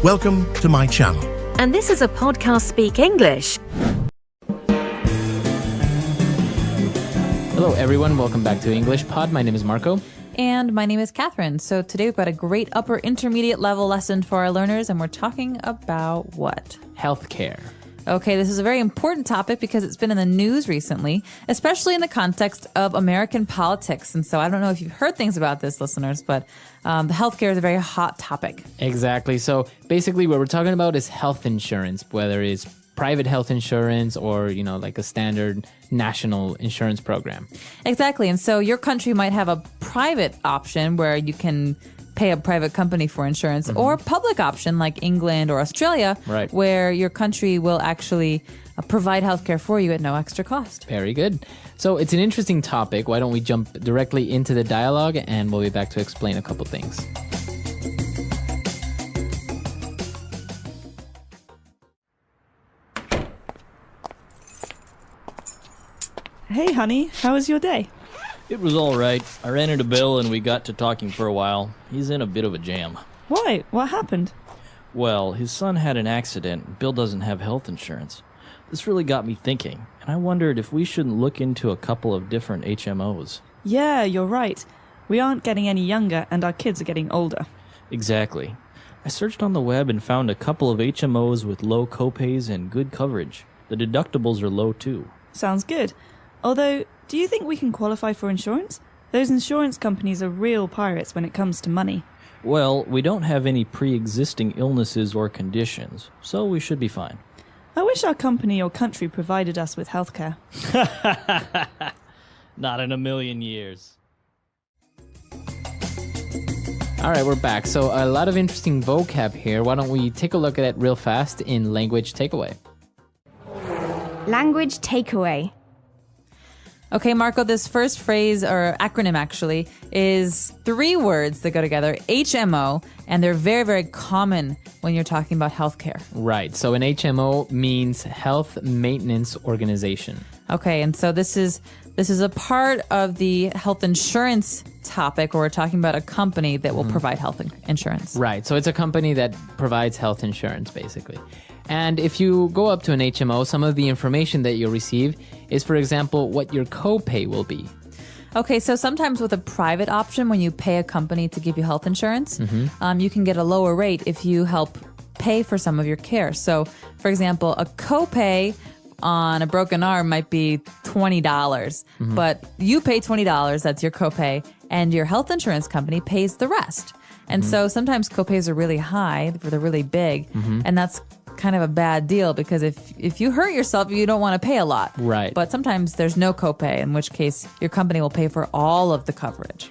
Welcome to my channel. And this is a podcast Speak English. Hello everyone, welcome back to English Pod. My name is Marco. And my name is Catherine. So today we've got a great upper intermediate level lesson for our learners, and we're talking about what? Healthcare. Okay, this is a very important topic because it's been in the news recently, especially in the context of American politics. And so I don't know if you've heard things about this, listeners, but the healthcare is a very hot topic. Exactly. So basically what we're talking about is health insurance, whether it's private health insurance or, like a standard national insurance program. Exactly. And so your country might have a private option where you can pay a private company for insurance, or a public option like England or Australia, right, where your country will actually provide healthcare for you at no extra cost. Very good. So it's an interesting topic. Why don't we jump directly into the dialogue, and we'll be back to explain a couple things. Hey, honey, how was your day? It was all right. I ran into Bill and we got to talking for a while. He's in a bit of a jam. Why? What happened? Well, his son had an accident. Bill doesn't have health insurance. This really got me thinking, and I wondered if we shouldn't look into a couple of different HMOs. Yeah, you're right. We aren't getting any younger, and our kids are getting older. Exactly. I searched on the web and found a couple of HMOs with low copays and good coverage. The deductibles are low too. Sounds good. Although, do you think we can qualify for insurance? Those insurance companies are real pirates when it comes to money. Well, we don't have any pre-existing illnesses or conditions, so we should be fine. I wish our company or country provided us with healthcare. Not in a million years. All right, we're back. So a lot of interesting vocab here. Why don't we take a look at it real fast in Language Takeaway. Language takeaway. Okay, Marco, this first phrase, or acronym actually, is 3 words that go together, HMO, and they're very, very common when you're talking about healthcare. Right. So an HMO means Health Maintenance Organization. Okay, and so this is a part of the health insurance topic where we're talking about a company that will provide health insurance. Right. So it's a company that provides health insurance, basically. And if you go up to an HMO, some of the information that you'll receive is, for example, what your copay will be. Okay, so sometimes with a private option, when you pay a company to give you health insurance, you can get a lower rate if you help pay for some of your care. So, for example, a copay on a broken arm might be $20, but you pay $20, that's your copay, and your health insurance company pays the rest. And so sometimes copays are really high, they're really big, and that's kind of a bad deal because if you hurt yourself, you don't want to pay a lot. Right. But sometimes there's no copay, in which case your company will pay for all of the coverage.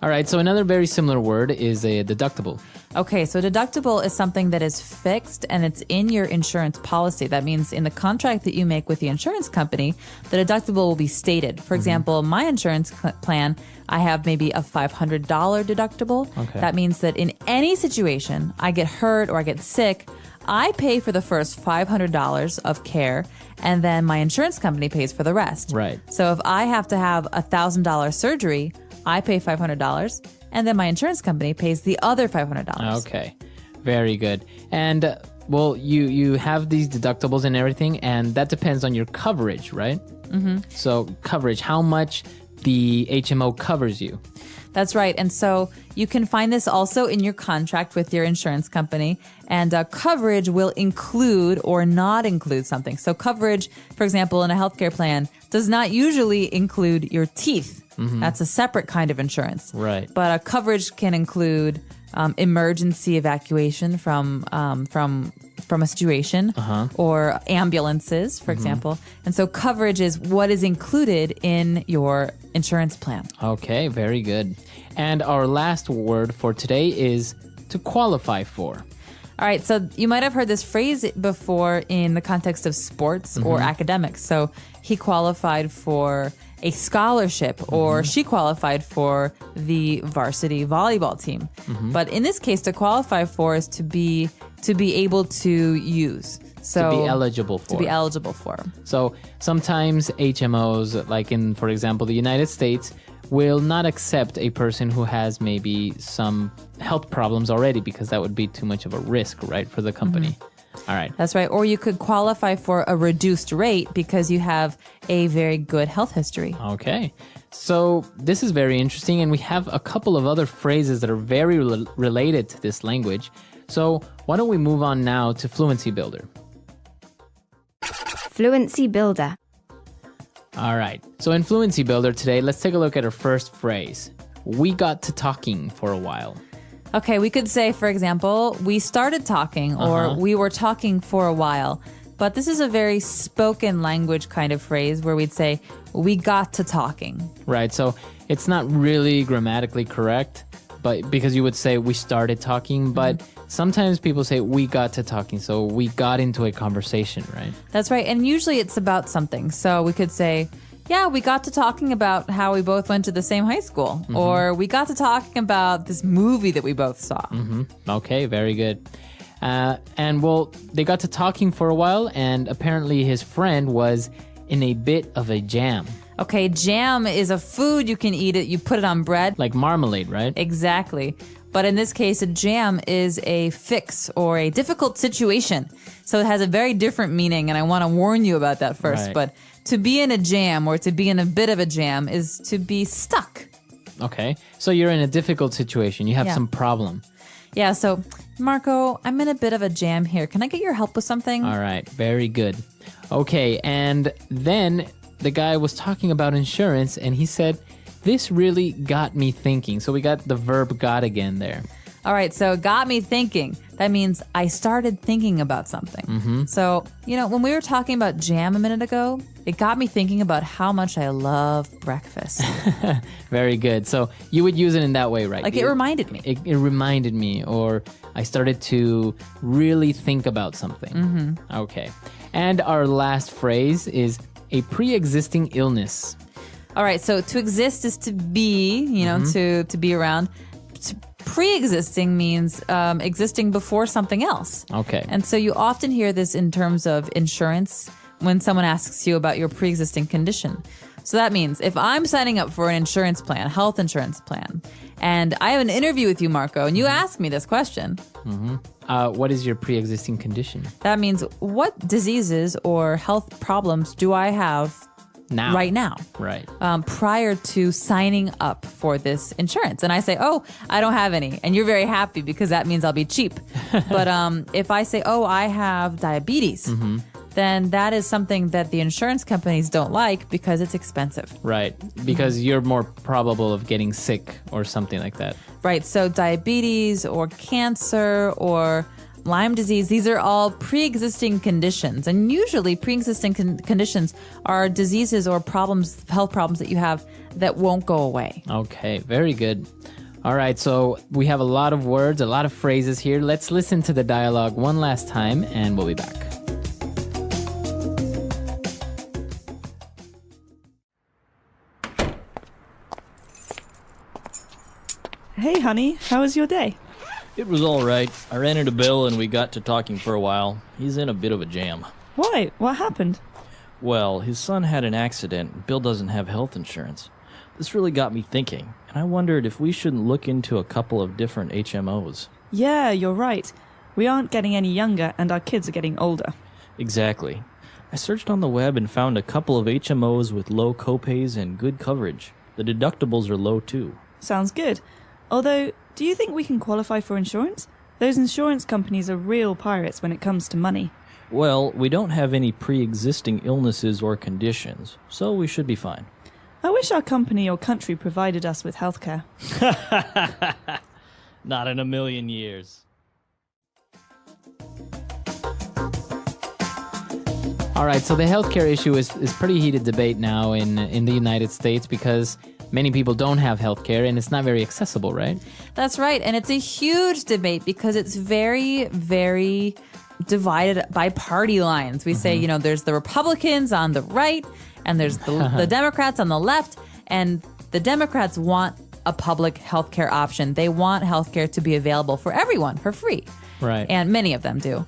All right, so another very similar word is a deductible. Okay, so deductible is something that is fixed and it's in your insurance policy. That means in the contract that you make with the insurance company, the deductible will be stated. For example, my insurance plan, I have maybe a $500 deductible. Okay. That means that in any situation, I get hurt or I get sick, I pay for the first $500 of care, and then my insurance company pays for the rest. Right. So if I have to have a $1,000 surgery, I pay $500, and then my insurance company pays the other $500. Okay, very good. And well, you have these deductibles and everything, and that depends on your coverage, right? So coverage, how much the HMO covers you. That's right. And so you can find this also in your contract with your insurance company. And coverage will include or not include something. So coverage, for example, in a healthcare plan, does not usually include your teeth. That's a separate kind of insurance. Right. But coverage can include emergency evacuation from a situation, or ambulances, for example. And so coverage is what is included in your insurance plan. Okay, very good. And our last word for today is to qualify for. All right, so you might have heard this phrase before in the context of sports or academics. So he qualified for a scholarship, or she qualified for the varsity volleyball team. But in this case, to qualify for is to be able to use. So to be eligible for. To be eligible for. So sometimes HMOs, like in, for example, the United States, will not accept a person who has maybe some health problems already, because that would be too much of a risk, right, for the company. All right. That's right. Or you could qualify for a reduced rate because you have a very good health history. Okay. So this is very interesting, and we have a couple of other phrases that are very related to this language. So why don't we move on now to Fluency Builder? Fluency Builder. All right. So in Fluency Builder today, let's take a look at our first phrase. We got to talking for a while. Okay, we could say, for example, we started talking or we were talking for a while. But this is a very spoken language kind of phrase where we'd say, we got to talking. Right. So it's not really grammatically correct, but because you would say we started talking, but sometimes people say we got to talking. So we got into a conversation, right? That's right. And usually it's about something. So we could say, yeah, we got to talking about how we both went to the same high school. Or we got to talking about this movie that we both saw. Okay, very good. And well, they got to talking for a while, and apparently his friend was in a bit of a jam. Okay, jam is a food. You can eat it. You put it on bread. Like marmalade, right? Exactly. But in this case, a jam is a fix or a difficult situation. So it has a very different meaning, and I want to warn you about that first. Right. But to be in a jam or to be in a bit of a jam is to be stuck. Okay, so you're in a difficult situation. You have Yeah. some problem. Yeah, so Marco, I'm in a bit of a jam here. Can I get your help with something? All right, very good. Okay, and then the guy was talking about insurance, and he said, this really got me thinking. So we got the verb got again there. All right, so it got me thinking. That means I started thinking about something. So, when we were talking about jam a minute ago, it got me thinking about how much I love breakfast. Very good. So you would use it in that way, right? Like it reminded me. It reminded me, or I started to really think about something. Okay. And our last phrase is a pre-existing illness. All right, so to exist is to be, to be around. Pre-existing means existing before something else. Okay. And so you often hear this in terms of insurance when someone asks you about your pre-existing condition. So that means if I'm signing up for an insurance plan, health insurance plan, and I have an interview with you, Marco, and you ask me this question. What is your pre-existing condition? That means what diseases or health problems do I have Now. right now? Right. Prior to signing up for this insurance. And I say, oh, I don't have any. And you're very happy because that means I'll be cheap. But if I say, oh, I have diabetes, then that is something that the insurance companies don't like because it's expensive. Right. Because you're more probable of getting sick or something like that. Right. So diabetes or cancer or Lyme disease, these are all pre-existing conditions. And usually pre-existing conditions are diseases or problems, health problems that you have that won't go away. Okay, very good. All right, so we have a lot of words, a lot of phrases here. Let's listen to the dialogue one last time, and we'll be back. Hey, honey, how was your day? It was all right. I ran into Bill and we got to talking for a while. He's in a bit of a jam. Why? What happened? Well, his son had an accident. Bill doesn't have health insurance. This really got me thinking, and I wondered if we shouldn't look into a couple of different HMOs. Yeah, you're right. We aren't getting any younger, and our kids are getting older. Exactly. I searched on the web and found a couple of HMOs with low copays and good coverage. The deductibles are low too. Sounds good. Although, do you think we can qualify for insurance? Those insurance companies are real pirates when it comes to money. Well, we don't have any pre-existing illnesses or conditions, so we should be fine. I wish our company or country provided us with healthcare. Not in a million years. All right, so the healthcare issue is pretty heated debate now in the United States because many people don't have healthcare and it's not very accessible, right? That's right. And it's a huge debate because it's very, very divided by party lines. We say, there's the Republicans on the right and there's the Democrats on the left. And the Democrats want a public healthcare option. They want healthcare to be available for everyone for free. Right. And many of them do.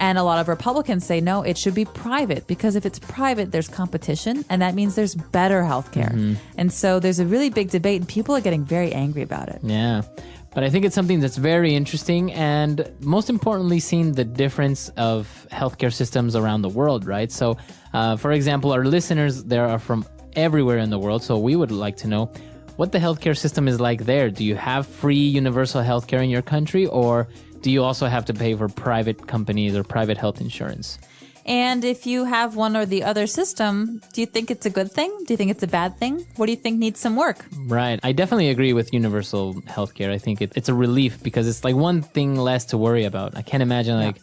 And a lot of Republicans say, no, it should be private, because if it's private, there's competition, and that means there's better healthcare. And so there's a really big debate, and people are getting very angry about it. Yeah. But I think it's something that's very interesting, and most importantly, seeing the difference of healthcare systems around the world, right? So, for example, our listeners there are from everywhere in the world, so we would like to know what the healthcare system is like there. Do you have free universal healthcare in your country, or do you also have to pay for private companies or private health insurance? And if you have one or the other system, do you think it's a good thing? Do you think it's a bad thing? What do you think needs some work? Right. I definitely agree with universal healthcare. I think it's a relief because it's like one thing less to worry about. I can't imagine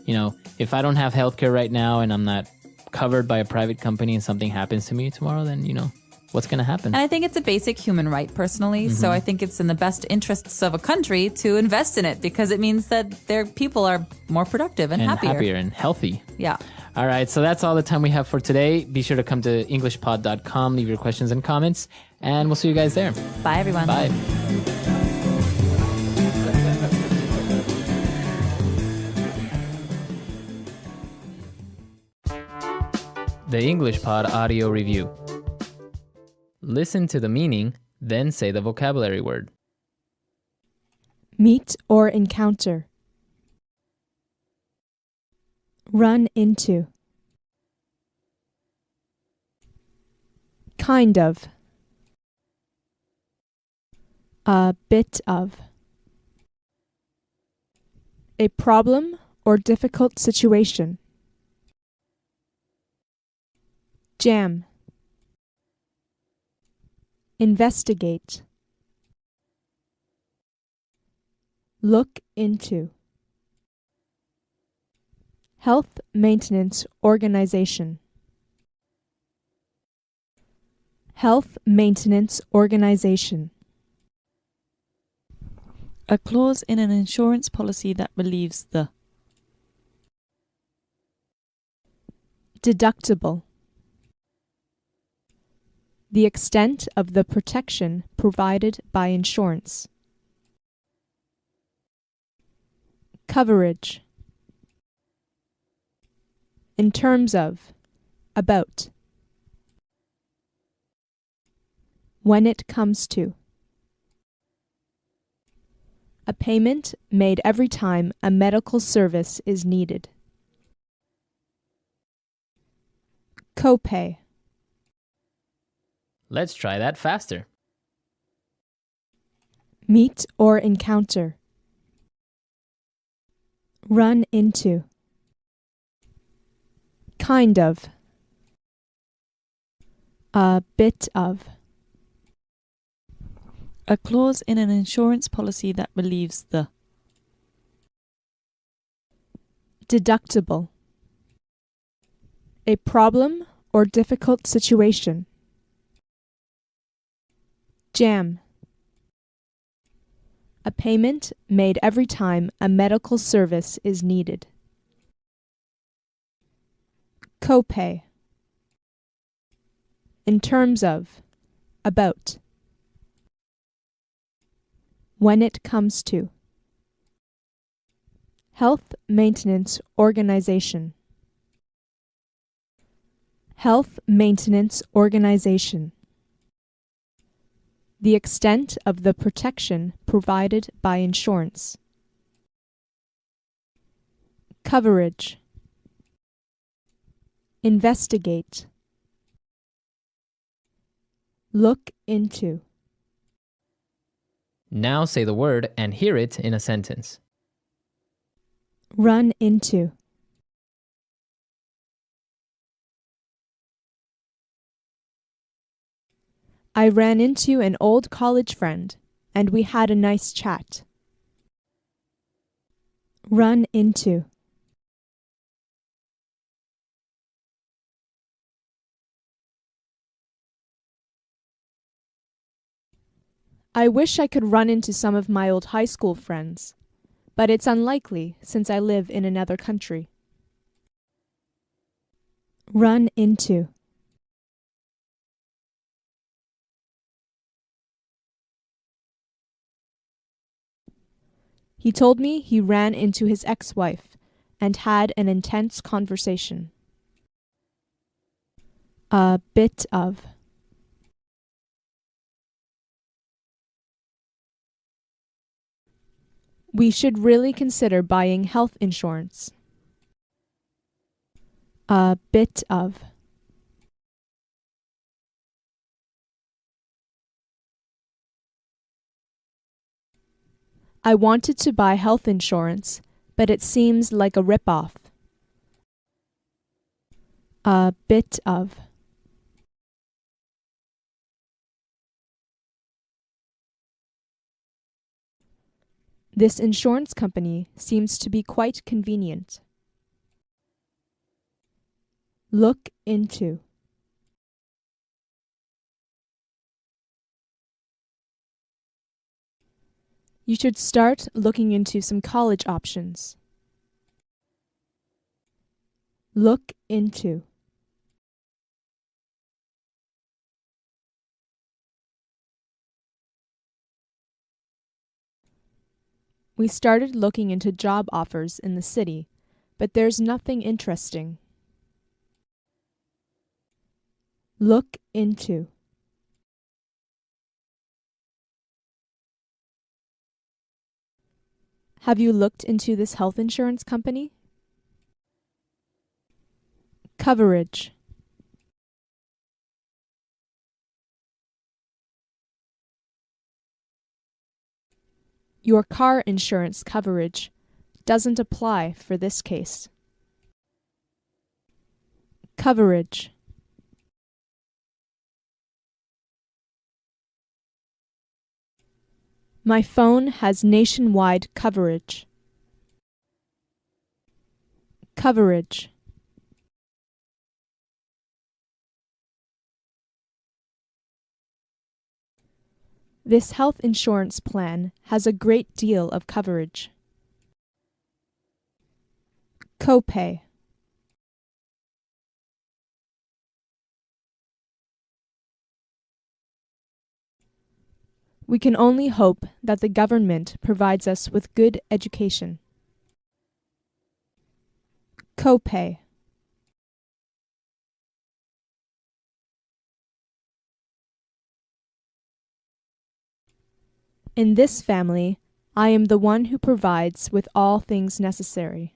if I don't have healthcare right now and I'm not covered by a private company and something happens to me tomorrow, then, what's going to happen? And I think it's a basic human right, personally. So I think it's in the best interests of a country to invest in it, because it means that their people are more productive and happier. And healthy. Yeah. All right. So that's all the time we have for today. Be sure to come to EnglishPod.com, leave your questions and comments, and we'll see you guys there. Bye, everyone. Bye. The English Pod Audio Review. Listen to the meaning, then say the vocabulary word. Meet or encounter. Run into. Kind of. A bit of. A problem or difficult situation. Jam. Investigate. Look into. Health Maintenance Organization. Health Maintenance Organization. A clause in an insurance policy that relieves the. Deductible. The extent of the protection provided by insurance. Coverage. In terms of. About. When it comes to. A payment made every time a medical service is needed. Copay. Let's try that faster. Meet or encounter. Run into. Kind of. A bit of. A clause in an insurance policy that relieves the. Deductible. A problem or difficult situation. Jam. A payment made every time a medical service is needed. Copay. In terms of. About. When it comes to. Health Maintenance Organization. Health Maintenance Organization. The extent of the protection provided by insurance. Coverage. Investigate. Look into. Now say the word and hear it in a sentence. Run into. I ran into an old college friend, and we had a nice chat. Run into. I wish I could run into some of my old high school friends, but it's unlikely since I live in another country. Run into. He told me he ran into his ex-wife, and had an intense conversation. A bit of. We should really consider buying health insurance. A bit of. I wanted to buy health insurance, but it seems like a rip-off. A bit of. This insurance company seems to be quite convenient. Look into. You should start looking into some college options. Look into. We started looking into job offers in the city, but there's nothing interesting. Look into. Have you looked into this health insurance company? Coverage. Your car insurance coverage doesn't apply for this case. Coverage. My phone has nationwide coverage. Coverage. This health insurance plan has a great deal of coverage. Copay. We can only hope that the government provides us with good education. Copay. In this family, I am the one who provides with all things necessary.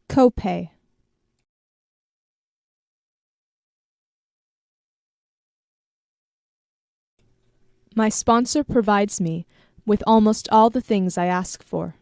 Copay. My sponsor provides me with almost all the things I ask for.